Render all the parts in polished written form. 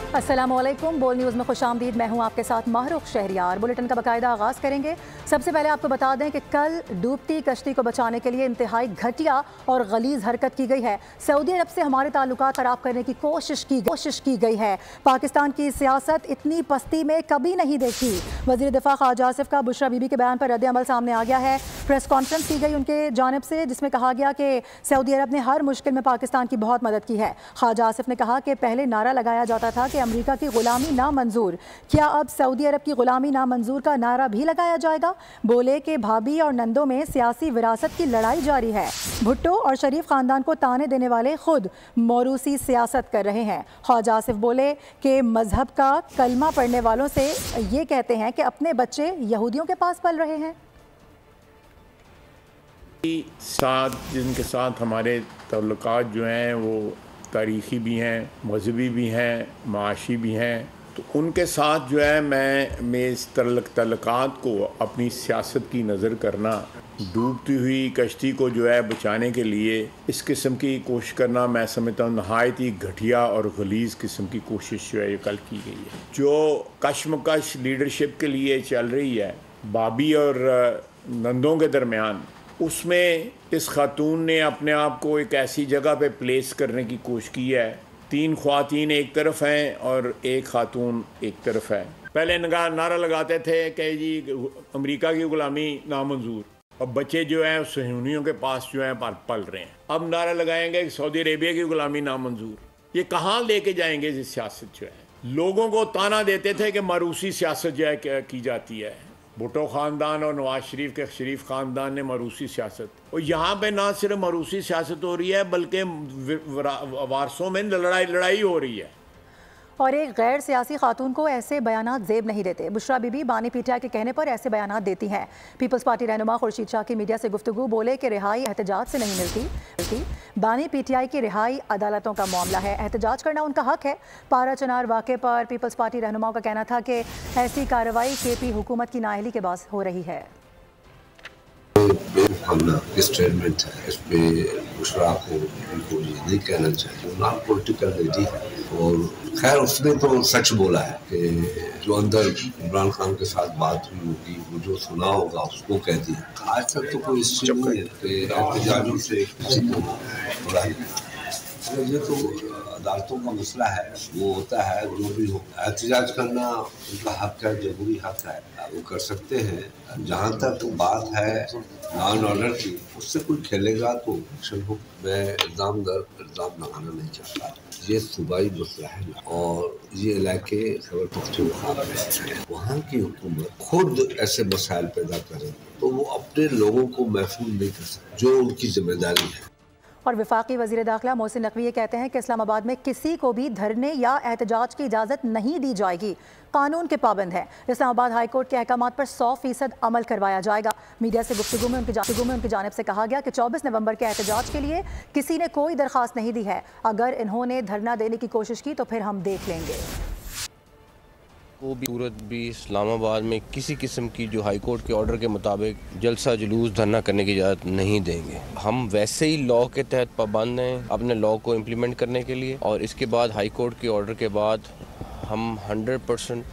अस्सलामुअलैकुम। बोल न्यूज़ में खुशामदीद। मैं हूं आपके साथ माहरुख शहरियार। बुलेटिन का बाकायदा आगाज़ करेंगे। सबसे पहले आपको बता दें कि कल डूबती कश्ती को बचाने के लिए इंतहाई घटिया और गलीज़ हरकत की गई है। सऊदी अरब से हमारे ताल्लुकात ख़राब करने की कोशिश की गई है। पाकिस्तान की सियासत इतनी पस्ती में कभी नहीं देखी। वज़ीर दिफा ख्वाजा आसिफ का बुशरा बीबी के बयान पर रद्द अमल सामने आ गया है। प्रेस कॉन्फ्रेंस की गई उनके जानिब से, जिसमें कहा गया कि सऊदी अरब ने हर मुश्किल में पाकिस्तान की बहुत मदद की है। ख्वाजा आसिफ ने कहा कि पहले नारा लगाया जाता था कि अमेरिका की गुलामी नामंजूर, क्या अब सऊदी अरब की गुलामी नामंजूर का नारा भी लगाया जाएगा? बोले कि भाभी और नंदों में सियासी विरासत की लड़ाई जारी है। भुट्टो और शरीफ खानदान को ताने देने वाले खुद मौरूसी सियासत कर रहे हैं। ख्वाजा आसिफ बोले कि मजहब का कलमा पढ़ने वालों से ये कहते हैं कि अपने बच्चे यहूदियों के पास पल रहे हैं। जिनके साथ हमारे ताल्लुकात जो हैं वो तारीख़ी भी हैं, मजहबी भी हैं, माशी भी हैं, तो उनके साथ जो है मैं इस ताल्लुकात को अपनी सियासत की नज़र करना, डूबती हुई कश्ती को जो है बचाने के लिए इस किस्म की कोशिश करना, मैं समझता हूँ नहायत ही घटिया और गलीज़ किस्म की कोशिश जो है ये कल की गई है। जो कशमकश लीडरशिप के लिए चल रही है भाभी और नंदों के दरमियान, उसमें इस खातून ने अपने आप को एक ऐसी जगह पे प्लेस करने की कोशिश की है। 3 ख्वातीन एक तरफ हैं और एक खातून एक तरफ है। पहले नारा लगाते थे कि जी अमेरिका की गुलामी नामंजूर, और बच्चे जो हैं सहूनियों के पास जो हैं पल रहे हैं। अब नारा लगाएंगे कि सऊदी अरेबिया की गुलामी नामंजूर। ये कहाँ लेके जाएंगे? इस सियासत जो है, लोगों को ताना देते थे कि मारूसी सियासत जो है की जाती है। भुट्टो ख़ानदान और नवाज शरीफ के शरीफ ख़ानदान ने मारूसी सियासत, और यहाँ पे ना सिर्फ मारूसी सियासत हो रही है बल्कि वारसों में लड़ाई हो रही है। और एक गैर सियासी खातून को ऐसे बयानात जेब नहीं देते। बुशरा बीबी बानी पीटीआई के कहने पर ऐसे बयानात देती हैं। पीपल्स पार्टी रहनुमा खुर्शीद शाह की मीडिया से गुफ्तगू, बोले कि रिहाई एहतजाज से नहीं मिलती। बानी पीटीआई की रिहाई अदालतों का मामला है, एहतजाज करना उनका हक है। पारा चनार वाक़े पर पीपल्स पार्टी रहनुमाओं का कहना था कि ऐसी कार्रवाई केपी हुकूमत की नाअहली के बाद हो रही है। स्टेटमेंट है, इस पे बुशरा को उनको ये नहीं कहना चाहिए। नॉन पॉलिटिकल लेडी है, और खैर उसने तो सच बोला है कि जो अंदर इमरान खान के साथ बात हुई होगी, वो जो सुना होगा उसको कह दिया। आज तक तो कोई हिस्ट्री नहीं है कि एहतजाजों से किसी को बुरा नहीं। ये तो अदालतों का मसला है, वो होता है जो भी हो। एहतजाज करना उनका हक है, जरूरी हक है, वो कर सकते हैं। जहाँ तक बात है लॉ एंड ऑर्डर की, उससे कोई खेलेगा तो एक्शन हो। मैं इल्ज़ाम लगाना नहीं चाहता। ये सूबाई मसला है और ये इलाके खैबर पख्तूनख्वा में वहाँ की हुकूमत खुद ऐसे मसाइल पैदा करें तो वो अपने लोगों को महफूज नहीं कर सकते, जो उनकी जिम्मेदारी है। और वफाकी वज़ीर दाखिला मोहसिन नकवी ये कहते हैं कि इस्लामाबाद में किसी को भी धरने या एहतजाज की इजाज़त नहीं दी जाएगी। कानून के पाबंद हैं। इस्लामाबाद हाई कोर्ट के अहकामात पर 100% अमल करवाया जाएगा। मीडिया से गुफ्तगू में उनकी जानिब से कहा गया कि 24 नवंबर के एहतजाज के लिए किसी ने कोई दरख्वास्त नहीं दी है। अगर इन्होंने धरना देने की कोशिश की तो फिर हम देख लेंगे। वो भी सूरत भी इस्लामाबाद में किसी किस्म की जो हाई कोर्ट के ऑर्डर के मुताबिक जलसा जुलूस धरना करने की इजाज़त नहीं देंगे। हम वैसे ही लॉ के तहत पाबंद हैं अपने लॉ को इम्प्लीमेंट करने के लिए, और इसके बाद हाई कोर्ट के ऑर्डर के बाद हम 100%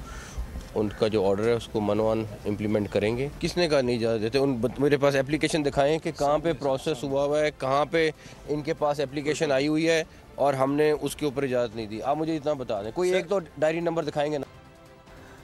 उनका जो ऑर्डर है उसको मनवान इम्प्लीमेंट करेंगे। किसने का नहीं इजाज़त देते? मेरे पास एप्लीकेशन दिखाएं कि कहाँ पे प्रोसेस हुआ है, कहाँ पे इनके पास एप्लीकेशन आई हुई है और हमने उसके ऊपर इजाज़त नहीं दी। आप मुझे इतना बता दें, कोई एक तो डायरी नंबर दिखाएंगे ना।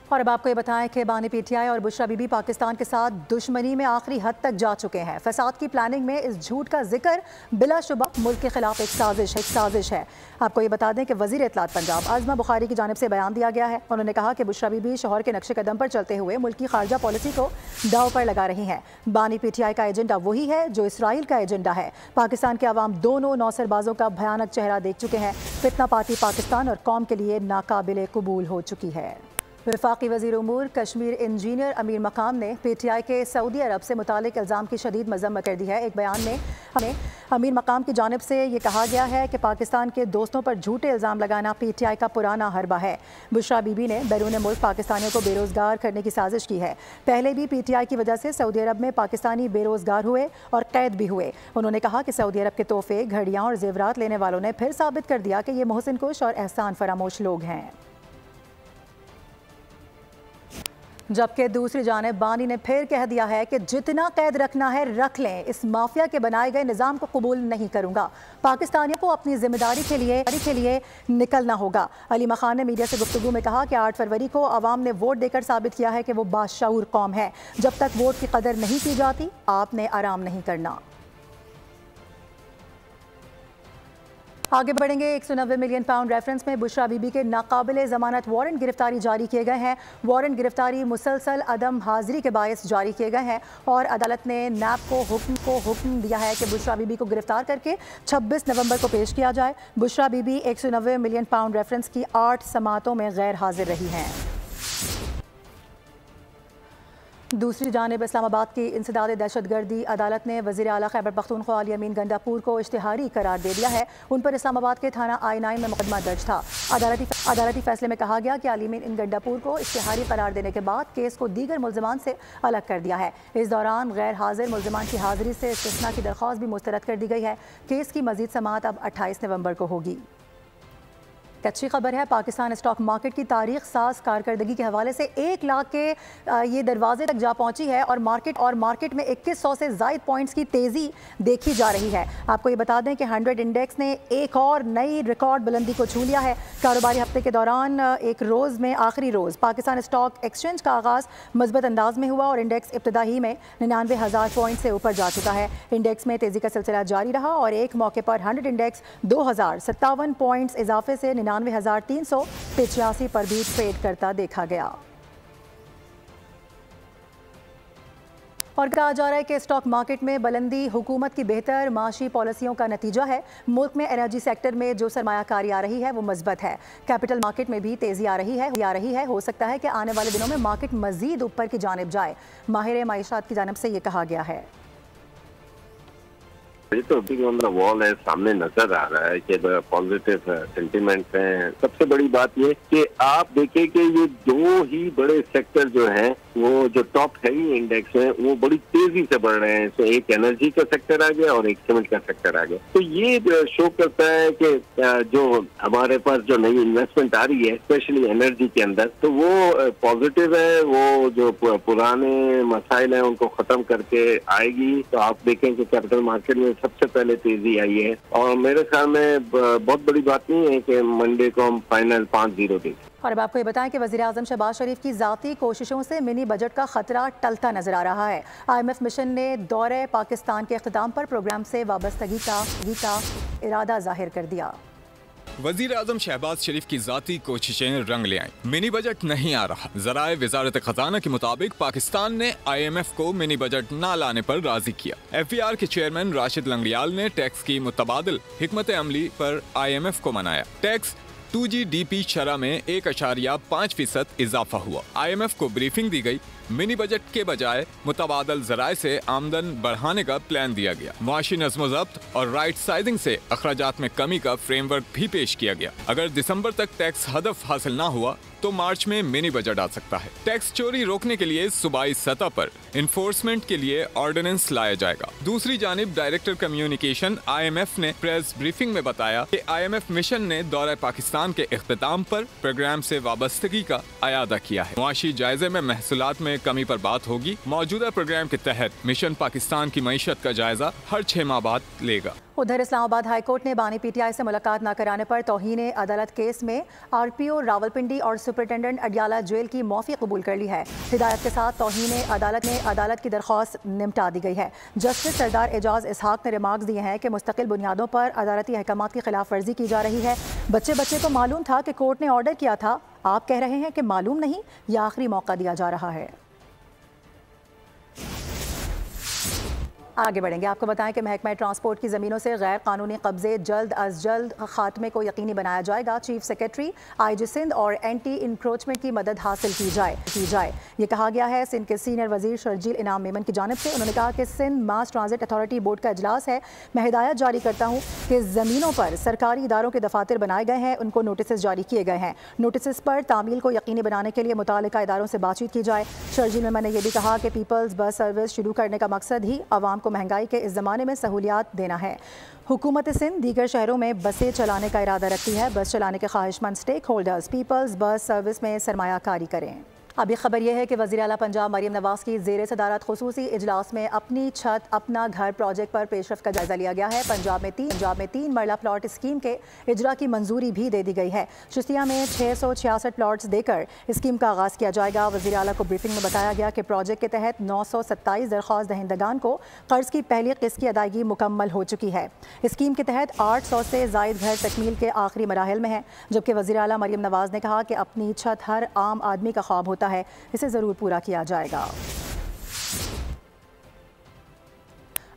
और अब आपको ये बताएं कि बानी पीटीआई और बुशरा बीबी पाकिस्तान के साथ दुश्मनी में आखिरी हद तक जा चुके हैं। फसाद की प्लानिंग में इस झूठ का जिक्र बिलाशुबा मुल्क के खिलाफ एक साजिश है। आपको ये बता दें कि वज़ीर इत्तलात पंजाब आज़मा बुखारी की जानिब से बयान दिया गया है। उन्होंने कहा कि बुशरा बीबी शौहर के नक्शे कदम पर चलते हुए मुल्क की खारजा पॉलिसी को दाव पर लगा रही हैं। बानी पीटीआई का एजेंडा वही है जो इसराइल का एजेंडा है। पाकिस्तान के अवाम दोनों नौसरबाजों का भयानक चेहरा देख चुके हैं। फितना पार्टी पाकिस्तान और कौम के लिए नाकाबिले कबूल हो चुकी है। वफाकी वज़ीर उमूर कश्मीर इंजीनियर अमीर मकाम ने पीटीआई के सऊदी अरब से मुतालिक इल्ज़ाम की शदीद मज़म्मत कर दी है। एक बयान में हमें अमीर मकाम की जानिब से ये कहा गया है कि पाकिस्तान के दोस्तों पर झूठे इल्ज़ाम लगाना पीटीआई का पुराना हरबा है। बुशरा बीबी ने बैरून मुल्क पाकिस्तानियों को बेरोज़गार करने की साजिश की है। पहले भी पीटीआई की वजह से सऊदी अरब में पाकिस्तानी बेरोज़गार हुए और कैद भी हुए। उन्होंने कहा कि सऊदी अरब के तोहफे, घड़ियाँ और जेवरात लेने वालों ने फिर साबित कर दिया कि ये मोहसिन कुश और एहसान फरामोश लोग हैं। जबकि दूसरी जानिब बानी ने फिर कह दिया है कि जितना कैद रखना है रख लें, इस माफिया के बनाए गए निज़ाम को कबूल नहीं करूंगा। पाकिस्तानियों को अपनी जिम्मेदारी के लिए निकलना होगा। अली मखान ने मीडिया से गुफ्तगू में कहा कि 8 फरवरी को अवाम ने वोट देकर साबित किया है कि वो बाशऊर कौम है। जब तक वोट की कदर नहीं की जाती, आपने आराम नहीं करना। आगे बढ़ेंगे। 190 मिलियन पाउंड रेफरेंस में बुशरा बीबी के नाकाबिले ज़मानत वारंट गिरफ्तारी जारी किए गए हैं। वारंट गिरफ्तारी मुसलसल अदम हाजिरी के बायस जारी किए गए हैं और अदालत ने नैब को हुक्म दिया है कि बुशरा बीबी को गिरफ्तार करके 26 नवंबर को पेश किया जाए। Bushra Bibi 190 million pound reference की 8 समातों में गैर हाजिर रही हैं। दूसरी जानिब इस्लामाबाद की इंसदाद दहशतगर्दी अदालत ने वज़ीर आला खैबर पख्तूनख्वा अली अमीन गंडापुर को इश्तिहारी करार दे दिया है। उन पर इस्लामाबाद के थाना I9 में मुकदमा दर्ज था। अदालती फैसले में कहा गया कि अली अमीन इन गंडापुर को इश्तिहारी करार देने के बाद केस को दीगर मुल्ज़िमान से अलग कर दिया है। इस दौरान गैर हाजिर मुल्ज़िमान की हाजिरी से इस्तिस्ना की दरख्वास्त भी मुस्तरद कर दी गई है। केस की मज़ीद समाअत अब 28 नवंबर को होगी। अच्छी खबर है, पाकिस्तान स्टॉक मार्केट की तारीख साज कारकर्दगी के हवाले से 1 लाख के ये दरवाजे तक जा पहुंची है और मार्केट में 2100 से ज़ायद पॉइंट्स की तेज़ी देखी जा रही है। आपको ये बता दें कि 100 इंडेक्स ने एक और नई रिकॉर्ड बुलंदी को छू लिया है। कारोबारी हफ्ते के दौरान एक रोज़ में आखिरी रोज़ पाकिस्तान स्टॉक एक्सचेंज का आगाज़ मजबूत अंदाज में हुआ और इंडेक्स इब्तदाई में 99,000 पॉइंट से ऊपर जा चुका है। इंडेक्स में तेज़ी का सिलसिला जारी रहा और एक मौके पर 100 इंडेक्स 2057 पॉइंट्स इजाफे से 99,385 पर भी ट्रेड करता देखा गया। और कहा जा रहा है कि स्टॉक मार्केट में बुलंदी हुकूमत की बेहतर माशी पॉलिसियों का नतीजा है। मुल्क में एनर्जी सेक्टर में जो सरमायाकारी आ रही है वो मजबूत है। कैपिटल मार्केट में भी तेज़ी आ रही है। हो सकता है कि आने वाले दिनों में मार्केट मजीद ऊपर की जानिब जाए। माहिर माइशात की जानिब से ये कहा गया है। ये तो वॉल है, सामने नजर आ रहा है कि पॉजिटिव सेंटीमेंट्स हैं। सबसे बड़ी बात ये कि आप देखें कि ये 2 ही बड़े सेक्टर जो हैं वो जो टॉप हैवी इंडेक्स हैं वो बड़ी तेजी से बढ़ रहे हैं। तो एक एनर्जी का सेक्टर आ गया और एक सीमेंट का सेक्टर आ गया। तो ये शो करता है कि जो हमारे पास जो नई इन्वेस्टमेंट आ रही है स्पेशली एनर्जी के अंदर, तो वो पॉजिटिव है। वो जो पुराने मसाइल हैं उनको खत्म करके आएगी। तो आप देखें कि कैपिटल मार्केट में सबसे पहले तेजी आई है और मेरे ख्याल में बहुत बड़ी बात नहीं है कि मंडे को हम फाइनल 5-0 देखें। और अब आपको ये बताएं कि वज़ीर आज़म शहबाज शरीफ की ज़ाती कोशिशों से मिनी बजट का खतरा टलता नजर आ रहा है। IMF मिशन ने दौरे पाकिस्तान के इख्तिताम पर प्रोग्राम से वाबस्तगी का इरादा जाहिर कर दिया। वज़ीर आज़म शहबाज शरीफ की ज़ाती कोशिशें रंग ले आईं। मिनी बजट नहीं आ रहा। ज़राए वज़ारत ख़ज़ाना के मुताबिक पाकिस्तान ने IMF को मिनी बजट न लाने पर राजी किया। FBR के चेयरमैन राशिद लंगड़ियाल ने टैक्स की मुतबादिल हिकमत अमली पर IMF को मनाया। टैक्स 2GDP शरह में 1.5% इजाफा हुआ। IMF को ब्रीफिंग दी गई। मिनी बजट के बजाय मुतबादल ज़राए से आमदन बढ़ाने का प्लान दिया गया। मुआशी नज़्म-ओ-ज़ब्त और राइट साइजिंग से अखराजात में कमी का फ्रेमवर्क भी पेश किया गया। अगर दिसंबर तक टैक्स हदफ हासिल ना हुआ तो मार्च में मिनी बजट आ सकता है। टैक्स चोरी रोकने के लिए सूबाई सतह पर इन्फोर्समेंट के लिए ऑर्डिनेंस लाया जाएगा। दूसरी जानिब डायरेक्टर कम्युनिकेशन IMF ने प्रेस ब्रीफिंग में बताया कि IMF मिशन ने दौरे पाकिस्तान के इख्तिताम पर प्रोग्राम से वाबस्तगी का अयादा किया है। मुआशी जायजे में महसूलात में कमी पर बात होगी। मौजूदा प्रोग्राम के तहत मिशन पाकिस्तान की मईशत का जायजा हर 6 माह बाद लेगा। उधर इस्लामाबाद हाई कोर्ट ने बानी PTI से मुलाकात न कराने पर तौहीन अदालत केस में RPO रावलपिंडी और सुपरिटेंडेंट अडियाला जेल की माफ़ी कबूल कर ली है। हिदायत के साथ तौहीन अदालत की दरख्वास्त निपटा दी गई है। जस्टिस सरदार एजाज इसहाक ने रिमार्क्स दिए हैं कि मुस्तकिल बुनियादों पर अदालती अहकामात की खिलाफ वर्जी की जा रही है। बच्चे को मालूम था कि कोर्ट ने ऑर्डर किया था, आप कह रहे हैं कि मालूम नहीं, या आखिरी मौका दिया जा रहा है। आगे बढ़ेंगे। आपको बताएं कि महकमा ट्रांसपोर्ट की ज़मीनों से गैर कानूनी कब्जे जल्द अज जल्द खात्मे को यकीनी बनाया जाएगा। चीफ सेक्रेटरी IG सिंध और एंटी इंक्रोचमेंट की मदद हासिल की जाए। ये कहा गया है सिंध के सीनियर वजीर शर्जील इनाम मेमन की जानिब से। उन्होंने कहा कि Sindh mass transit authority board का इजलास है। मैं हिदायत जारी करता हूँ कि ज़मीनों पर सरकारी इदारों के दफातर बनाए गए हैं, उनको नोटिस जारी किए गए हैं। नोटिस पर तामील को यकीनी बनाने के लिए मुतालिका इदारों से बातचीत की जाए। शर्जील मेमन ने यह भी कहा कि पीपल्स बस सर्विस शुरू करने का मकसद ही आवाम को महंगाई के इस ज़माने में सहूलियात देना है। हुकूमत सिंध दीगर शहरों में बसें चलाने का इरादा रखती है। बस चलाने के ख्वाहिशमंद stakeholders people's bus service में सरमायाकारी करें। अभी खबर यह है कि वज़ीर आला पंजाब मरियम नवाज़ की ज़ेर सदारत खुसूसी इजलास में अपनी छत अपना घर प्रोजेक्ट पर पेशरफ्त का जायजा लिया गया है। पंजाब में तीन मरला प्लॉट स्कीम के इजरा की मंजूरी भी दे दी गई है। चिश्तिया में 666 प्लॉट्स देकर स्कीम का आगाज़ किया जाएगा। वज़ीर आला को ब्रीफिंग में बताया गया कि प्रोजेक्ट के तहत 927 दरख्वास्त दहिंदगान को कर्ज की पहली किस्त की अदायगी मुकम्मल हो चुकी है। स्कीम के तहत 800 से ज़ायद घर तकमील के आखिरी मराहिल में है, जबकि वज़ीर आला मरियम नवाज़ ने कहा कि अपनी छत हर आम आदमी का ख्वाब होता है, इसे ज़रूर पूरा किया जाएगा।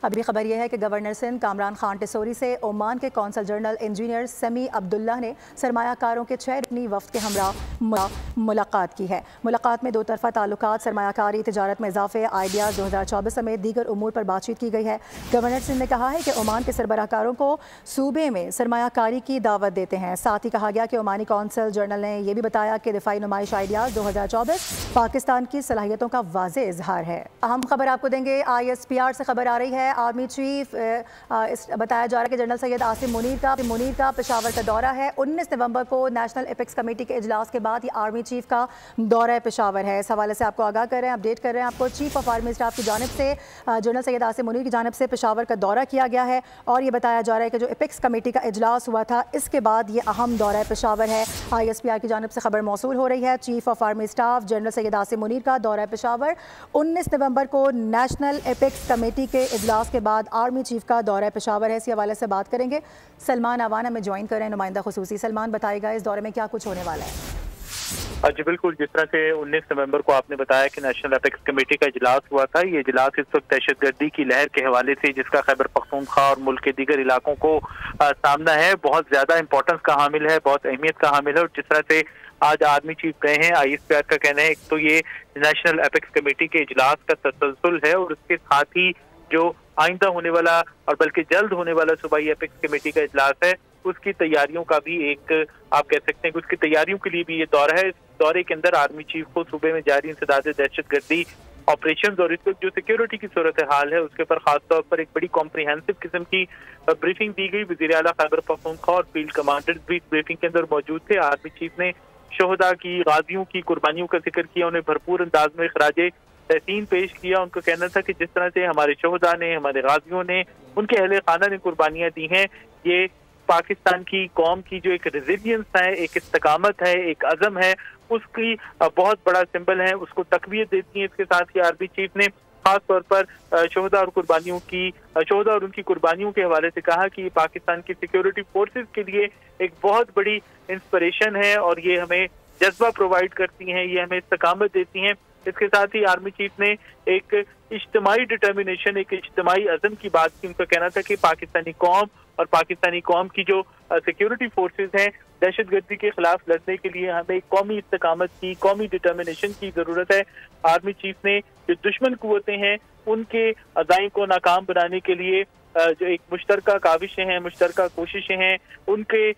अगली खबर यह है कि गवर्नर सिंध कामरान खान टिसोरी से ओमान के कौंसल जनरल इंजीनियर समी अब्दुल्ला ने सरमायाकारों के 6 रुकनी वफ्द के हमरा मुलाकात की है। मुलाकात में दो तरफा ताल्लुकात, सरमायाकारी, तिजारत में इजाफे, आइडियाज़ 2024 समेत दीगर उमूर पर बातचीत की गई है। गवर्नर सिंध ने कहा है कि ओमान के सरबराहकारों को सूबे में सरमायाकारी की दावत देते हैं। साथ ही कहा गया कि ओमानी कौंसल जनरल ने यह भी बताया कि दिफाई नुमाइश आइडियाज़ 2024 पाकिस्तान की सलाहियतों का वाज़ेह इजहार है। अहम खबर आपको देंगे, ISPR से खबर आ रही है। आर्मी चीफ बताया जा रहा है कि जनरल सैयद आसिम मुनीर का पेशावर का दौरा है। 19 नवंबर को नेशनल एपेक्स कमेटी के इजलास के बाद ये आर्मी चीफ का दौरा पेशावर है। इस हवाले से आपको आगाह कर रहे हैं, अपडेट कर रहे हैं आपको। चीफ ऑफ आर्मी स्टाफ की जानिब से जनरल सैयद आसिम मुनीर की जानिब से पेशावर का दौरा किया गया है और ये बताया जा रहा है कि जो एपेक्स कमेटी का इजलास हुआ था इसके बाद ये अहम दौरा पेशावर है। ISPR की जानिब से खबर मौसूल हो रही है। Chief of army staff general Syed Asim Munir का दौरा पेशावर 19 नवंबर को नेशनल एपेक्स कमेटी के इजलास के बाद आर्मी चीफ का दौरा पेशावर है। इसी हवाले से बात करेंगे। सलमान अवान हमें ज्वाइन कर रहे हैं, नुमाइंदा खुसूसी। सलमान, बताएगा इस दौरे में क्या कुछ होने वाला है? जी बिल्कुल, जिस तरह से 19 नवंबर को आपने बताया कि नेशनल एपेक्स कमेटी का इजलास हुआ था, ये इजलास इस वक्त दहशतगर्दी की लहर के हवाले से जिसका खैबर पख्तूनख्वा और मुल्क के दीगर इलाकों को सामना है, बहुत ज्यादा इंपॉर्टेंस का हामिल है, बहुत अहमियत का हामिल है। और जिस तरह से आज आर्मी चीफ गए हैं, ISPR का कहना है एक तो ये नेशनल एपेक्स कमेटी के इजलास का तसलसल है और उसके साथ ही जो आइंदा होने वाला और बल्कि जल्द होने वाला सूबाई एपेक्स कमेटी का इजलास है, उसकी तैयारियों का भी एक आप कह सकते हैं कि उसकी तैयारियों के लिए भी ये दौरा है। इस दौरे के अंदर आर्मी चीफ को सूबे में जारी इंसदाद दहशतगर्दी ऑपरेशन और इस वक्त जो सिक्योरिटी की सूरत हाल है उसके ऊपर खास तौर पर एक बड़ी कॉम्प्रिहेंसिव किस्म की ब्रीफिंग दी गई। वज़ीर आला खैबर पख्तूनख्वा और फील्ड कमांडर्स भी ब्रीफिंग के अंदर मौजूद थे। आर्मी चीफ ने शोहदा की, गाजियों की कुर्बानियों का जिक्र किया, उन्हें भरपूर अंदाज में खराजे तहसीन पेश किया। उनका कहना था कि जिस तरह से हमारे शोहदा ने, हमारे गाजियों ने, उनके अहले खाना ने कुर्बानियां दी हैं, ये पाकिस्तान की कौम की जो एक रेजिलियंस है, एक इस्तकामत है, एक अज़म है, उसकी बहुत बड़ा सिंबल है, उसको तकवीत देती है। इसके साथ ही आर्मी चीफ ने खास तौर पर शोहदा और उनकी कुर्बानियों के हवाले से कहा कि ये पाकिस्तान की सिक्योरिटी फोर्सेस के लिए एक बहुत बड़ी इंस्पिरेशन है और ये हमें जज्बा प्रोवाइड करती हैं, ये हमें इस्तकामत देती हैं। इसके साथ ही आर्मी चीफ ने एक इज्तिमाई डिटर्मिनेशन, एक इज्तिमाई अज़म की बात की। उनका कहना था कि पाकिस्तानी कौम और पाकिस्तानी कौम की जो सिक्योरिटी फोर्सेस हैं, दहशतगर्दी के खिलाफ लड़ने के लिए हमें कौमी इस्तकामत की, कौमी डिटर्मिनेशन की जरूरत है। आर्मी चीफ ने जो दुश्मन कुव्वतें हैं उनके अज़ाइम को नाकाम बनाने के लिए जो एक मुश्तरका काविशें हैं, मुश्तरका कोशिशें हैं, उनके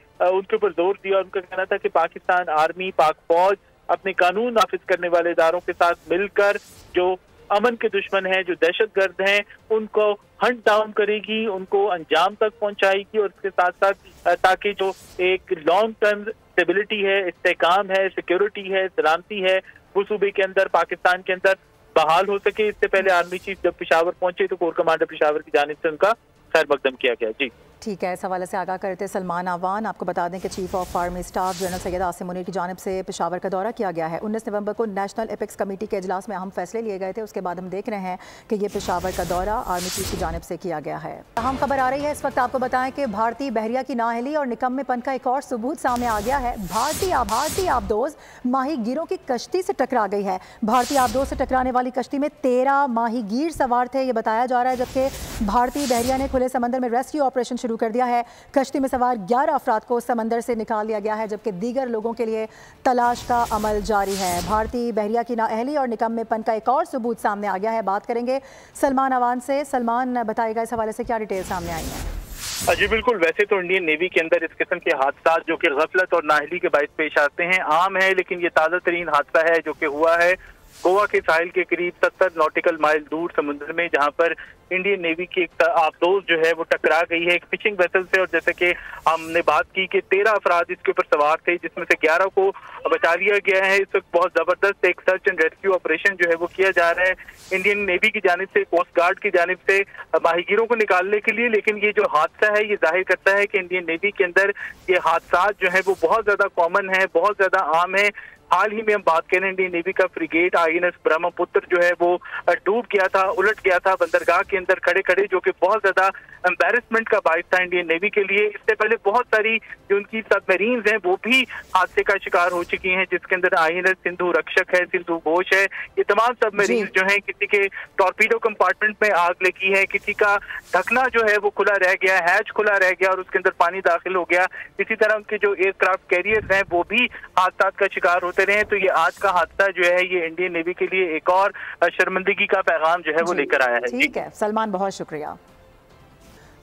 ऊपर जोर दिया। उनका कहना था कि पाकिस्तान आर्मी, पाक फौज अपने कानून नाफिज करने वाले इदारों के साथ मिलकर जो अमन के दुश्मन हैं, जो दहशतगर्द हैं, उनको हंट डाउन करेगी, उनको अंजाम तक पहुंचाएगी और इसके साथ साथ ताकि जो एक लॉन्ग टर्म स्टेबिलिटी है, इस्तेहकाम है, सिक्योरिटी है, सलामती है, वो सूबे के अंदर, पाकिस्तान के अंदर बहाल हो सके। इससे पहले आर्मी चीफ जब पेशावर पहुंचे तो कोर कमांडर पेशावर की जानिब से उनका खैर मकदम किया गया। जी ठीक है, इस हवाले से आगाह करते सलमान अवान। आपको बता दें कि chief of army staff general Syed Asim Munir की जानिब से पेशावर का दौरा किया गया है। 19 नवंबर को नेशनल एपेक्स कमेटी के इजलास में अहम फैसले लिए गए थे। उसके बाद हम देख रहे हैं कि ये पेशावर का दौरा आर्मी चीफ की जानिब से किया गया है। अहम खबर आ रही है इस वक्त, आपको बताएं कि भारतीय बहरिया की नाअहली और निकम्मेपन का एक और सबूत सामने आ गया है। भारतीय आबदोज माहीगीरों की कश्ती से टकरा गई है। भारतीय आबदोज से टकराने वाली कश्ती में 13 माहीगीर सवार थे, ये बताया जा रहा है, जबकि भारतीय बहरिया ने खुले समंदर में रेस्क्यू ऑपरेशन शुरू कर दिया है। कश्ती में सवार 11 अफराद को समंदर से निकाल लिया गया है, जबकि दीगर लोगों के लिए तलाश का अमल जारी है। भारतीय बहरिया की नाअहली और निकम्मेपन का एक और सबूत सामने आ गया है। बात करेंगे सलमान अवान से। सलमान, बताएगा इस हवाले से क्या डिटेल सामने आई है? जी बिल्कुल, वैसे तो इंडियन नेवी के अंदर इस किस्म के हादसा जो कि गफलत और नाअहली के बायस पेश आते हैं आम है, लेकिन ये ताज़ा तरीन हादसा है जो कि हुआ है। गोवा के साहिल के करीब 70 नॉटिकल माइल दूर समुद्र में, जहां पर इंडियन नेवी की एक आबदोज जो है वो टकरा गई है एक फिशिंग वेसल से। और जैसे कि हमने बात की कि 13 अफराद इसके ऊपर सवार थे, जिसमें से 11 को बचा लिया गया है। इस वक्त बहुत जबरदस्त एक सर्च एंड रेस्क्यू ऑपरेशन जो है वो किया जा रहा है इंडियन नेवी की जानिब से, कोस्ट गार्ड की जानिब से माहीगीरों को निकालने के लिए। लेकिन ये जो हादसा है ये जाहिर करता है कि इंडियन नेवी के अंदर ये हादसा जो है वो बहुत ज्यादा कॉमन है, बहुत ज्यादा आम है। हाल ही में हम बात करें इंडियन नेवी का फ्रिगेट INS ब्रह्मपुत्र जो है वो डूब गया था, उलट गया था बंदरगाह के अंदर खड़े खड़े, जो कि बहुत ज्यादा एम्बेरसमेंट का बाइस था इंडियन नेवी के लिए। इससे पहले बहुत सारी जो उनकी सबमरीन्स हैं वो भी हादसे का शिकार हो चुकी हैं, जिसके अंदर INS सिंधु रक्षक है, सिंधु घोष है। ये तमाम सबमरीन्स जो हैं, किसी के टॉर्पीडो कंपार्टमेंट में आग लगी है, किसी का ढकना जो है वो खुला रह गया, हैच खुला रह गया और उसके अंदर पानी दाखिल हो गया। इसी तरह उनके जो एयरक्राफ्ट कैरियर्स हैं वो भी हादसा का शिकार होते रहे। तो ये आज का हादसा जो है ये इंडियन नेवी के लिए एक और शर्मिंदगी का पैगाम जो है वो लेकर आया है। ठीक है सलमान, बहुत शुक्रिया।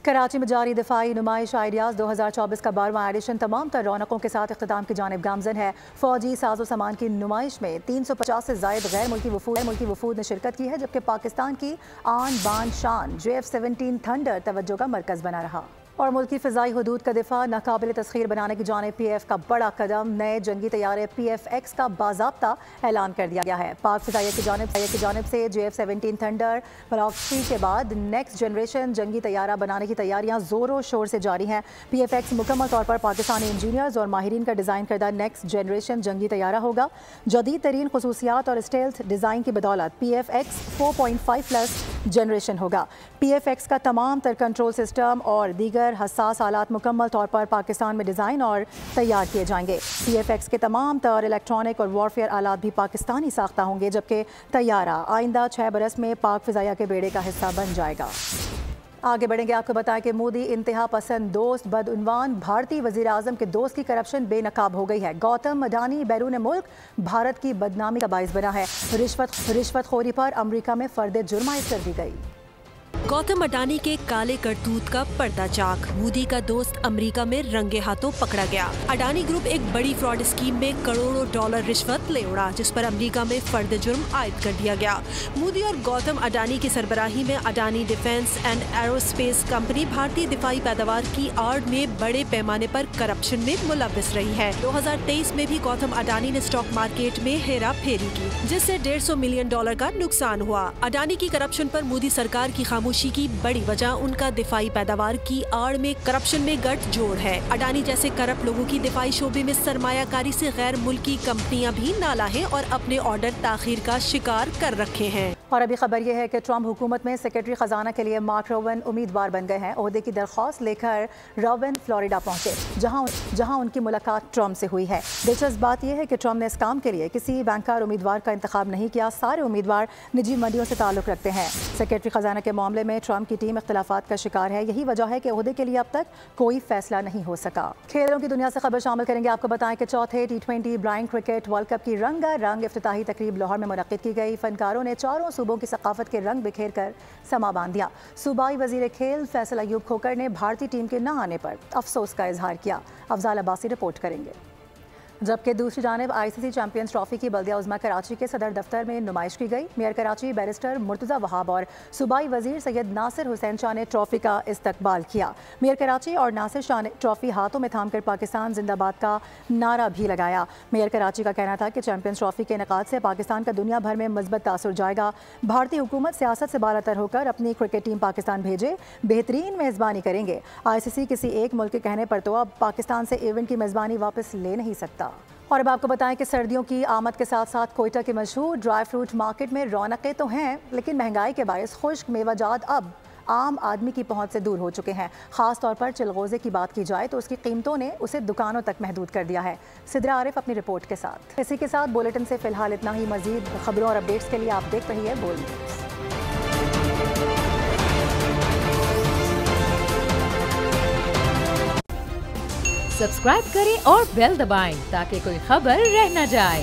कराची में जारी दिफाई नुमाइश आइडियाज़ 2024 का 12वां एडिशन तमाम तर रौनकों के साथ इख्तिताम की जानिब गामजन है। फौजी साजो सामान की नुमाइश में 350 से ज़ायद गैर मुल्की वफूद ने शिरकत की है, जबकि पाकिस्तान की आन बान शान JF-17 थंडर तवज्जो का मरकज़ बना रहा। और मुल्की फ़िज़ाई हदूद का दिफा नाकाबिल तस्खीर बनाने की जानिब PAF का बड़ा कदम, नए जंगी तैयारे PFX का बाज़ाब्ता ऐलान कर दिया गया है। पाक फ़िज़ाइया की जानिब से JF-17 थंडर ब्लॉक 3 के बाद नेक्स्ट जनरेशन जंगी तैयारा बनाने की तैयारियां ज़ोरों शोर से जारी हैं। PFX मुकम्मल तौर पर पाकिस्तानी इंजीनियर्स और माहिरीन का डिज़ाइन करदा नेक्स्ट जनरेशन जंगी तैयारा होगा। जदीद तरीन खसूसियात और स्टेल्थ डिज़ाइन की बदौलत PFX 4.5+ जनरेशन होगा। PFX का तमाम तर कंट्रोल सिस्टम और दीगर हसास आलात मुकम्मल तौर पर पाकिस्तान में डिज़ाइन और तैयार किए जाएंगे। PFX के तमाम तर इलेक्ट्रॉनिक और वॉरफेयर आलात भी पाकिस्तानी साख्ता होंगे, जबकि तैयारा आइंदा 6 बरस में पाक फ़िज़ाइया के बेड़े का हिस्सा बन जाएगा। आगे बढ़ेंगे, आपको बताएं कि मोदी इंतहा पसंद दोस्त बदउनवान भारतीय वज़ीर आज़म के दोस्त की करप्शन बेनकाब हो गई है। गौतम अडानी बैरून मुल्क भारत की बदनामी का बाइस बना है। रिश्वतखोरी पर अमरीका में फर्द जुर्म आयद कर दी गई। गौतम अडानी के काले करतूत का पर्दाचाक, मोदी का दोस्त अमेरिका में रंगे हाथों पकड़ा गया। अडानी ग्रुप एक बड़ी फ्रॉड स्कीम में करोड़ों डॉलर रिश्वत ले उड़ा, जिस पर अमेरिका में फर्द जुर्म आयद कर दिया गया। मोदी और गौतम अडानी की सरबराही में Adani defence and aerospace company भारतीय दिफाई पैदावार की आड़ में बड़े पैमाने पर करप्शन में मुलव्विस रही है। 2023 में भी गौतम अडानी ने स्टॉक मार्केट में हेरा फेरी की, जिससे $150 मिलियन का नुकसान हुआ। अडानी की करप्शन पर मोदी सरकार की खामोशी की बड़ी वजह उनका दिफाई पैदावार की आड़ में करप्शन में गठ जोड़ है। अडानी जैसे करप्ट लोगों की दिफाई शोबे में सरमायाकारी से गैर मुल्की कंपनियां भी नालाहे और अपने ऑर्डर ताखीर का शिकार कर रखे हैं। और अभी खबर यह है कि ट्रम्प हुकूमत में सेक्रेटरी खजाना के लिए मार्क रोवन उम्मीदवार बन गए हैं। ओहदे की दरख्वास्त लेकर रोवन फ्लोरिडा पहुंचे, जहां उनकी मुलाकात ट्रम्प से हुई है। दिलचस्प बात यह है कि ट्रम्प ने इस काम के लिए किसी बैंकर उम्मीदवार का इंतखाब नहीं किया। सारे उम्मीदवार निजी मंडियों से ताल्लुक रखते हैं। सेक्रेटरी खजाना के मामले में ट्रम्प की टीम इख्तिलाफात का शिकार है। यही वजह है कि ओहदे के लिए अब तक कोई फैसला नहीं हो सका। खेलों की दुनिया से खबर शामिल करेंगे। आपको बताएं कि चौथे T20 blind cricket world cup की रंगारंग इफ्तिताही तकरीब लाहौर में मुनक्किद की गई। फनकारों ने चारों सूबों की सकाफत के रंग बिखेर कर समा बांध दिया। सूबाई वजीर खेल फैसल अयूब खोकर ने भारतीय टीम के न आने पर अफसोस का इजहार किया। अफजाल अब्बासी रिपोर्ट करेंगे। जबकि दूसरी जानिब ICC चैंपियंस ट्रॉफी की बल्दिया उज़्मा कराची के सदर दफ्तर में नुमाइश की गई। मेयर कराची बैरिस्टर मुर्तज़ा वहाब और सूबाई वजीर सैयद नासिर हुसैन शाह ने ट्रॉफी का इस्तकबाल किया। मेयर कराची और नासिर शाह ने ट्रॉफी हाथों में थामकर पाकिस्तान जिंदाबाद का नारा भी लगाया। मेयर कराची का कहना था कि चैंपियंस ट्रॉफी के इनेकाद से पाकिस्तान का दुनिया भर में मज़बूत तासुर जाएगा। भारतीय हुकूमत सियासत से बालातर होकर अपनी क्रिकेट टीम पाकिस्तान भेजे, बेहतरीन मेज़बानी करेंगे। ICC किसी एक मुल्क के कहने पर तो अब पाकिस्तान से इवेंट की मेज़बानी वापस ले नहीं सकता। और अब आपको बताएं कि सर्दियों की आमद के साथ साथ कोयटा के मशहूर ड्राई फ्रूट मार्केट में रौनकें तो हैं, लेकिन महंगाई के बायस खुश्क मेवाजात अब आम आदमी की पहुंच से दूर हो चुके हैं। खास तौर पर चिलगोज़े की बात की जाए तो उसकी कीमतों ने उसे दुकानों तक महदूद कर दिया है। सिद्रा आरिफ अपनी रिपोर्ट के साथ। इसी के साथ बुलेटिन से फिलहाल इतना ही। मजीद खबरों और अपडेट्स के लिए आप देख रही है बोल न्यूज़। सब्सक्राइब करें और बेल दबाएं ताकि कोई खबर रह न जाए।